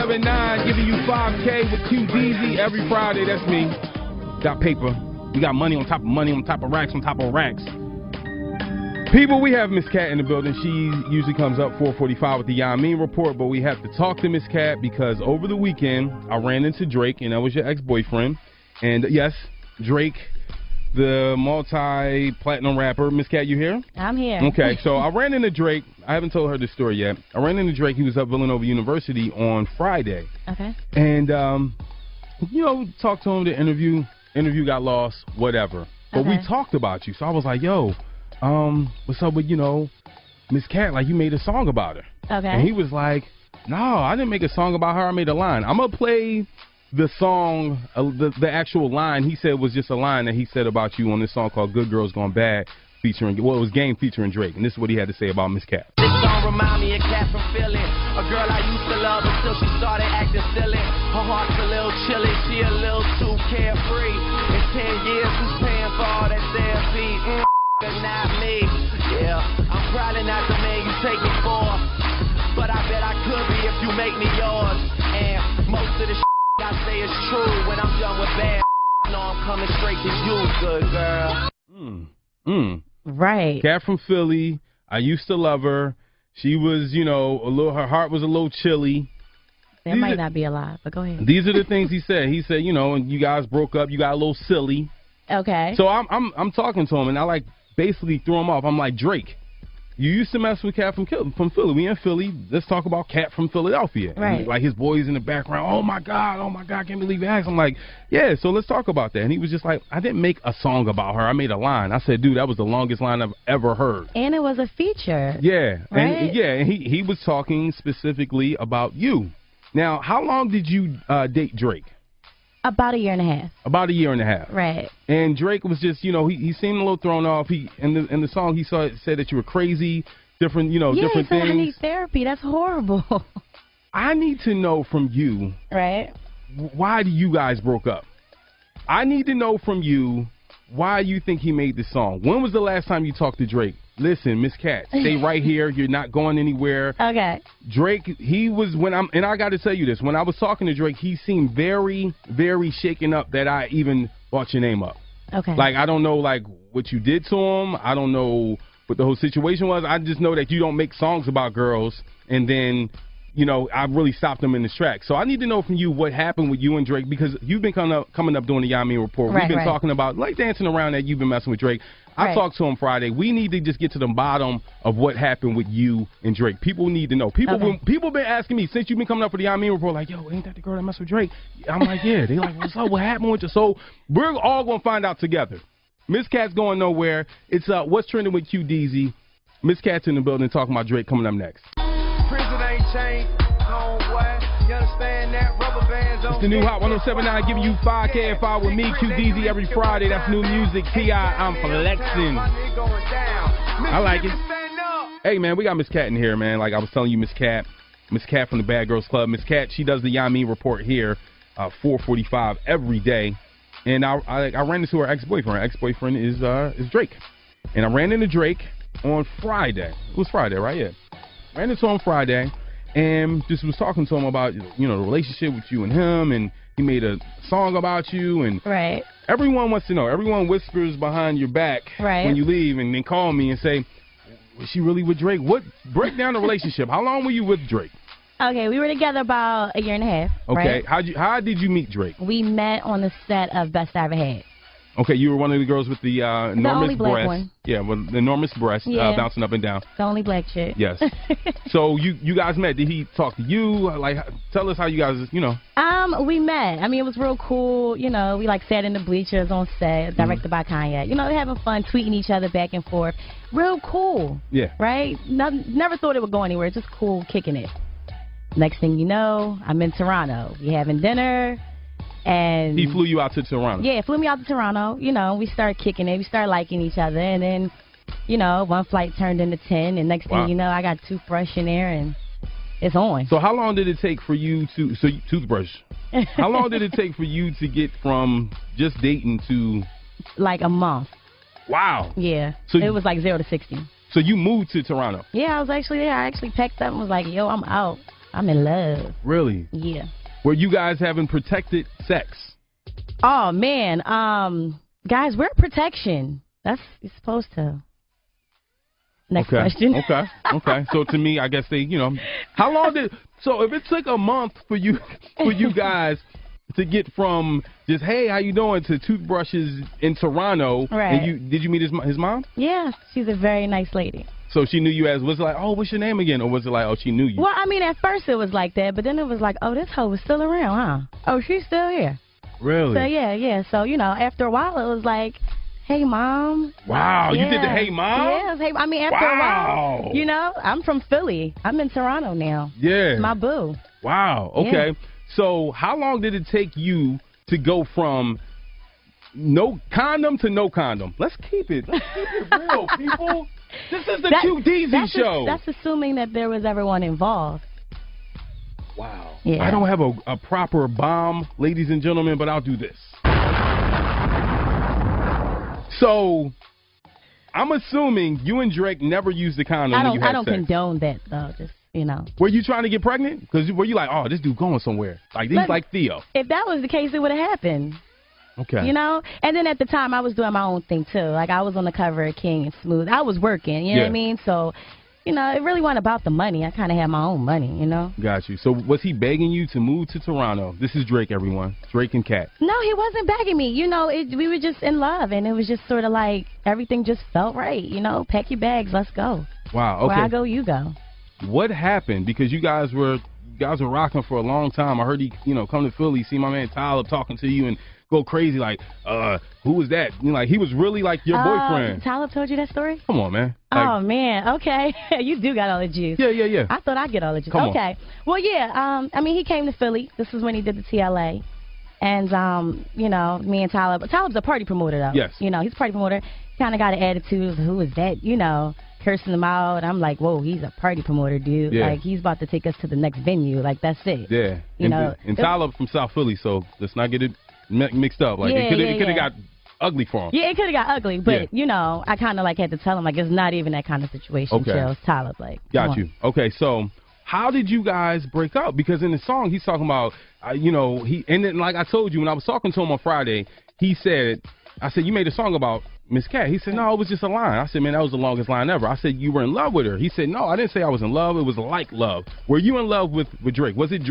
1079, giving you 5K with Drizzy every Friday. That's me. Got paper. We got money on top of money, on top of racks, on top of racks. People, we have Miss Cat in the building. She usually comes up 4:45 with the Yamin report, but we have to talk to Miss Cat because over the weekend, I ran into Drake, and that was your ex-boyfriend. And yes, Drake, the multi-platinum rapper. Miss Cat, you here? I'm here. Okay, so I ran into Drake. I haven't told her this story yet. I ran into Drake. He was up Villanova University on Friday. Okay. And, talked to him, the interview got lost, whatever. But we talked about you. So I was like, yo, what's up with, Miss Cat? Like, you made a song about her. Okay. And he was like, no, I didn't make a song about her. I made a line. I'm going to play the song, the actual line he said was just a line that he said about you on this song called Good Girls Gone Bad, it was Game featuring Drake. And this is what he had to say about Miss Cat. This song remind me of Cat from Philly, a girl I used to love until she started acting silly. Her heart's a little chilly, she a little too carefree. In 10 years, who's paying for all that therapy? Not me. Yeah, I'm probably not the man you take me for, but I bet I could be if you make me yours. And most of the I say is true. When I'm done with bad, no, I'm coming straight to you, good girl. Right. Cat from Philly. I used to love her. She was, her heart was a little chilly. That might not be a lie, but go ahead. These are the things he said. He said, and you guys broke up. You got a little silly. Okay. So I'm talking to him, and I basically threw him off. I'm like, Drake, you used to mess with Cat from Philly. We in Philly. Let's talk about Cat from Philadelphia. Right. And his boys in the background. Oh my God, can't believe you asked. I'm like, yeah, so let's talk about that. And he was just like, I didn't make a song about her. I made a line. I said, dude, that was the longest line I've ever heard. And it was a feature. Yeah. Right? And he was talking specifically about you. Now, how long did you date Drake? About a year and a half. About a year and a half. Right. And Drake was just, he seemed a little thrown off. In the song he said that you were crazy, different he said, things. I need therapy. That's horrible. I need to know from you. Right. Why you guys broke up? I need to know from you why you think he made this song. When was the last time you talked to Drake? Listen, Miss Cat, stay right here. You're not going anywhere. Okay. Drake, and I got to tell you this. When I was talking to Drake, he seemed very, very shaken up that I even brought your name up. Okay. I don't know, what you did to him. I don't know what the whole situation was. I just know that you don't make songs about girls, and then, I really stopped them in this track. So I need to know from you what happened with you and Drake, because you've been coming up doing the Yamin report. Right, We've been talking about, dancing around that you've been messing with Drake. I talked to him Friday. We need to just get to the bottom of what happened with you and Drake. People need to know. People been asking me, since you've been coming up for the Yamin report, like, yo, ain't that the girl that messed with Drake? I'm like, yeah. They like, what's up? What happened with you? So we're all going to find out together. Miss Cat's going nowhere. It's What's Trending with Drizzy. Miss Cat's in the building talking about Drake coming up next. Prison ain't changed. You understand that? Rubber bands on. It's the new Hot 1079 giving you 5K and 5 with me, Drizzy, every Friday. That's new music. T.I., I'm flexing. I like it. Hey, man, we got Miss Cat in here, man. Like I was telling you, Miss Cat from the Bad Girls Club. Miss Cat, she does the Yamin report here, 4:45 every day. And I ran into her ex-boyfriend. Her ex-boyfriend is Drake. And I ran into Drake on Friday. It was Friday, right? Yeah. Ran into him Friday. And just was talking to him about, the relationship with you and him, and he made a song about you, and right. Everyone wants to know. Everyone whispers behind your back when you leave, and then call me and say, was she really with Drake? Break down the relationship. How long were you with Drake? Okay, we were together about a year and a half. Okay, right? How did you meet Drake? We met on the set of Best I Ever Had. Okay, you were one of the girls with the enormous only black breast. one. Yeah, with the enormous breast bouncing up and down. The only black chick. Yes. So you guys met. Did he talk to you? Tell us how you guys, We met. I mean, it was real cool. We sat in the bleachers on set, directed by Catya. Having fun, tweeting each other back and forth. Real cool. Yeah. Right? Never thought it would go anywhere. Just cool, kicking it. Next thing you know, I'm in Toronto. We having dinner. And he flew you out to Toronto. Yeah, flew me out to Toronto. We started kicking it. We started liking each other. And then, one flight turned into 10. And next thing you know, I got a toothbrush in there and it's on. So how long did it take for you to, toothbrush, how long did it take for you to get from just dating to? Like a month. Wow. Yeah. So it was 0 to 60. So you moved to Toronto? Yeah, I was actually there. I actually packed up and was like, yo, I'm out. I'm in love. Really? Yeah. Were you guys having protected sex? Oh, man. Guys, we're protection. That's you're supposed to. Next question. Okay. So to me, I guess they, how long so if it took a month for you guys to get from just, hey, how you doing, to toothbrushes in Toronto, right. And did you meet his mom? Yeah, she's a very nice lady. So she knew you as, was it like, oh, what's your name again? Or was it like, oh, she knew you? Well, I mean, at first it was like that, but then it was like, oh, this hoe was still around, huh? Oh, she's still here. Really? So, yeah. So, after a while, it was like, hey, Mom. Wow, yeah. You did the hey, Mom? Yes, hey, I mean, after a while, I'm from Philly. I'm in Toronto now. Yeah. It's my boo. Wow, okay. Yeah. So how long did it take you to go from no condom to no condom? Let's keep it real, people. This is the QDZ show. That's assuming that there was everyone involved. Wow. Yeah. I don't have a proper bomb, ladies and gentlemen, but I'll do this. So, I'm assuming you and Drake never used the condom when you had sex. I don't condone that, though. Just, Were you trying to get pregnant? Because were you like, oh, this dude going somewhere? Like, he's like Theo. If that was the case, it would have happened. Okay. And then at the time, I was doing my own thing, too. Like, I was on the cover of King and Smooth. I was working, you know what I mean? So, it really wasn't about the money. I kind of had my own money, Got you. So, was he begging you to move to Toronto? This is Drake, everyone. Drake and Cat. No, he wasn't begging me. We were just in love, and it was just sort of like everything just felt right, Pack your bags, let's go. Wow, okay. Where I go, you go. What happened? Because you guys were rocking for a long time. I heard he, come to Philly, see my man Tyler talking to you and go crazy like, who was that? He was really like your boyfriend. Tyler told you that story? Come on, man. Oh, man. Okay. You do got all the juice. Yeah. I thought I'd get all the juice. Come okay. On. Well, yeah. He came to Philly. This was when he did the TLA. And, me and Tyler's a party promoter, though. Yes. He's a party promoter. Kind of got an attitude of, who is that, cursing him out. I'm like, whoa, he's a party promoter, dude. Yeah. Like, he's about to take us to the next venue. Like, that's it. Yeah. And Tyler from South Philly, so let's not get it mixed up. Like, it could have got ugly for him. Yeah, it could have got ugly, but, I kind of, had to tell him, it's not even that kind of situation. Okay. Chill. Tyler, Got you. Okay, so how did you guys break up? Because in the song, he's talking about, and then, like I told you, when I was talking to him on Friday, he said, I said, you made a song about Miss Cat. He said, no, it was just a line. I said, man, that was the longest line ever. I said, you were in love with her. He said, no, I didn't say I was in love. It was like love. Were you in love with Drake? Was it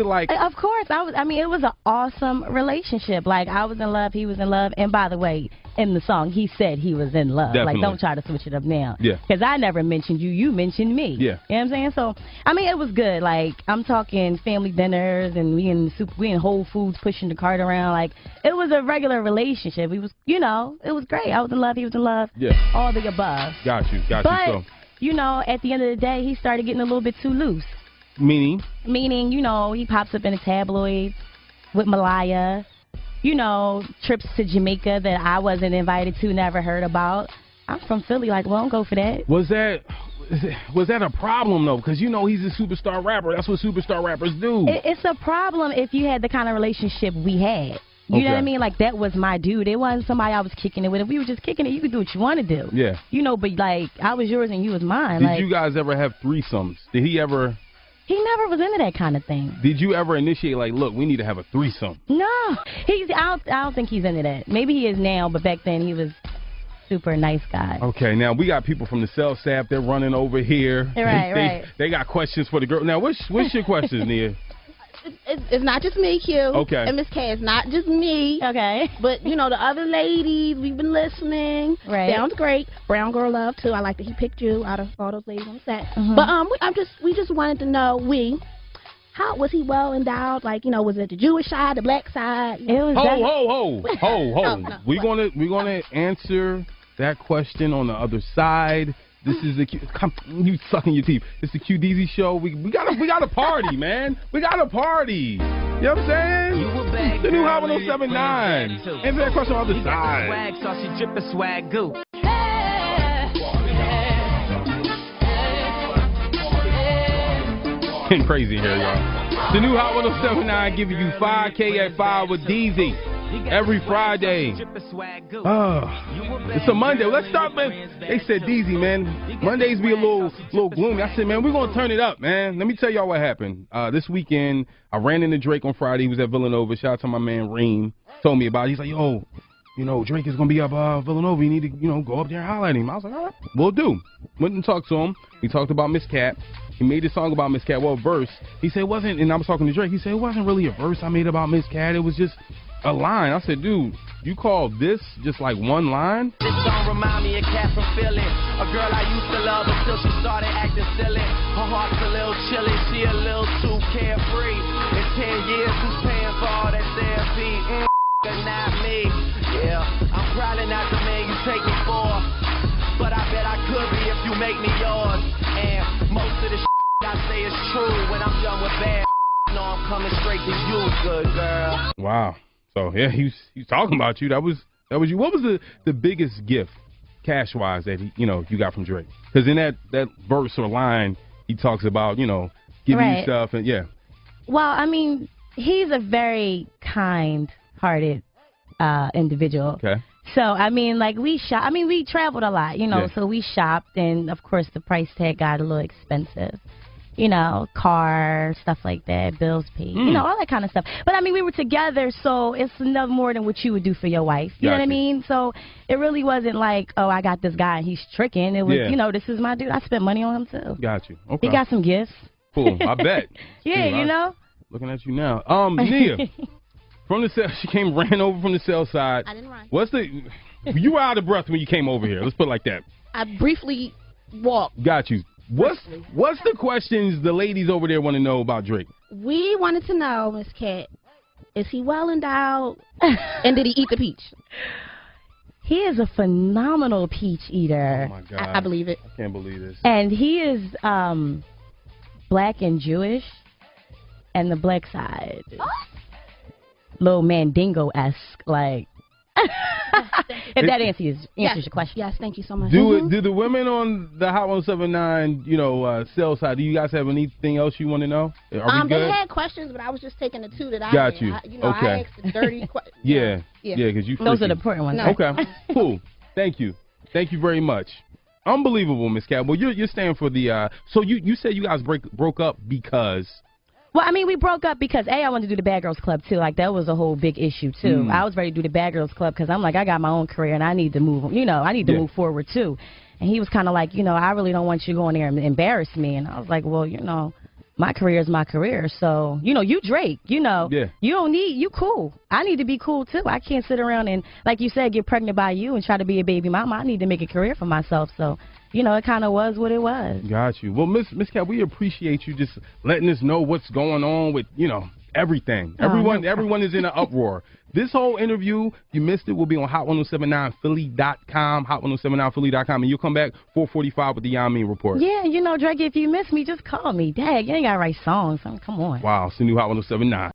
like? Of course. It was an awesome relationship. Like, I was in love. He was in love. And by the way, in the song, he said he was in love. Definitely. Like, don't try to switch it up now. Yeah. Because I never mentioned you. You mentioned me. Yeah. You know what I'm saying? So, it was good. Like, I'm talking family dinners and we in Whole Foods pushing the cart around. Like, it was a regular relationship. We was, it was great. I was in love. He was in love. Yeah. All the above. Got you. But, at the end of the day, he started getting a little bit too loose. Meaning? Meaning, he pops up in the tabloids with Malaya. Trips to Jamaica that I wasn't invited to, never heard about. I'm from Philly, we don't go for that. Was that a problem, though? Because, he's a superstar rapper. That's what superstar rappers do. It's a problem if you had the kind of relationship we had. You know what I mean? Like, that was my dude. It wasn't somebody I was kicking it with. If we were just kicking it, you could do what you want to do. Yeah. But, I was yours and you was mine. Did you guys ever have threesomes? Did he ever? He never was into that kind of thing. Did you ever initiate, look, we need to have a threesome? No. I don't think he's into that. Maybe he is now, but back then he was super nice guy. Okay, now we got people from the sales staff. They're running over here. Right. They got questions for the girl. Now, what's your questions, Nia? It's not just me, Q. Okay. And Miss K, it's not just me. Okay. But, the other ladies, we've been listening. Right. Sounds great. Brown Girl Love, too. I like that he picked you out of all those ladies on the set. Mm-hmm. But we just wanted to know, how was he well endowed? Was it the Jewish side, the black side? It was Ho. Oh, no. We're gonna answer that question on the other side. This is the you sucking your teeth. It's the QDZ show. We got a party, man. We got a party. You know what I'm saying? The new Hot 107.9. Answer that question on the other side. Swag, so she drippin' swag goo. Getting crazy in here, y'all. The new Hot 107.9 giving you 5K at 5 with Drizzy. every Friday. It's a Monday. Let's start, man. They said, Drizzy, man, Mondays be a little gloomy. I said, man, we're going to turn it up, man. Let me tell y'all what happened. This weekend, I ran into Drake on Friday. He was at Villanova. Shout out to my man, Reem. Told me about it. He's like, yo, you know, Drake is going to be up Villanova. You need to, you know, go up there and holler at him. I was like, all right, we'll do. Went and talked to him. He talked about Miss Cat. He made a song about Miss Cat. Well, a verse. He said it wasn't, and I was talking to Drake. He said it wasn't really a verse I made about Miss Cat. It was just a line. I said, dude, you call this just like one line? This song remind me of Cat from Philly, a girl I used to love until she started acting silly. Her heart's a little chilly, she a little too carefree. In 10 years, who's paying for all that therapy? Not me. Yeah, I'm probably not the man you take me for, but I bet I could be if you make me yours. And most of the I say is true. When I'm done with bad, know I'm coming straight to you, good girl. Wow. So yeah, he's talking about you. That was you. What was the biggest gift, cash wise, that you got from Drake? Because in that verse or line, he talks about giving you stuff and yeah. Well, I mean, he's a very kind-hearted individual. Okay. So I mean, like we traveled a lot, So we shopped, and of course the price tag got a little expensive. Car, stuff like that, bills paid, all that kind of stuff. But, I mean, we were together, so it's enough more than what you would do for your wife. You know what I mean? So it really wasn't like, oh, I got this guy and he's tricking. It was, this is my dude. I spent money on him, too. Got you. Okay. He got some gifts. Cool. I bet. Yeah, Looking at you now. Nia, from the cell, she ran over from the cell side. I didn't run. You were out of breath when you came over here. Let's put it like that. I briefly walked. Got you. What's the questions the ladies over there want to know about Drake? We wanted to know, Miss Cat, is he well endowed, and did he eat the peach? He is a phenomenal peach eater. Oh, my God. I believe it. I can't believe this. And he is black and Jewish, and the black side. Little Mandingo-esque, like. If that answers your question. Yes, thank you so much. Do the women on the Hot 107.9, sell side, do you guys have anything else you want to know? Are we good? They had questions, but I was just taking the two that I got had. you. Okay. I asked the dirty questions. Yeah, because you. Those are the important ones. No. Okay, cool. Thank you very much. Unbelievable, Miss Cat. Well, you're staying for the. So you said you guys broke up because. Well, I mean, we broke up because, I wanted to do the Bad Girls Club, too. Like, that was a whole big issue, too. I was ready to do the Bad Girls Club because I'm like, I got my own career, and I need to move, I need to move forward, too. And he was kind of like, I really don't want you going there and embarrass me. And I was like, well, my career is my career. So, you Drake, you don't need, you cool. I need to be cool, too. I can't sit around and, like you said, get pregnant by you and try to be a baby mama. I need to make a career for myself, so... it kind of was what it was. Got you. Well, Miss Cat, we appreciate you just letting us know what's going on with, everything. Everyone is in an uproar. This whole interview, if you missed it, will be on hot1079philly.com, hot1079philly.com, and you'll come back 4:45 with the Yamin Report. Yeah, Drake, if you miss me, just call me. Dang, you ain't got to write songs. I mean, come on. Wow, it's the new Hot 1079.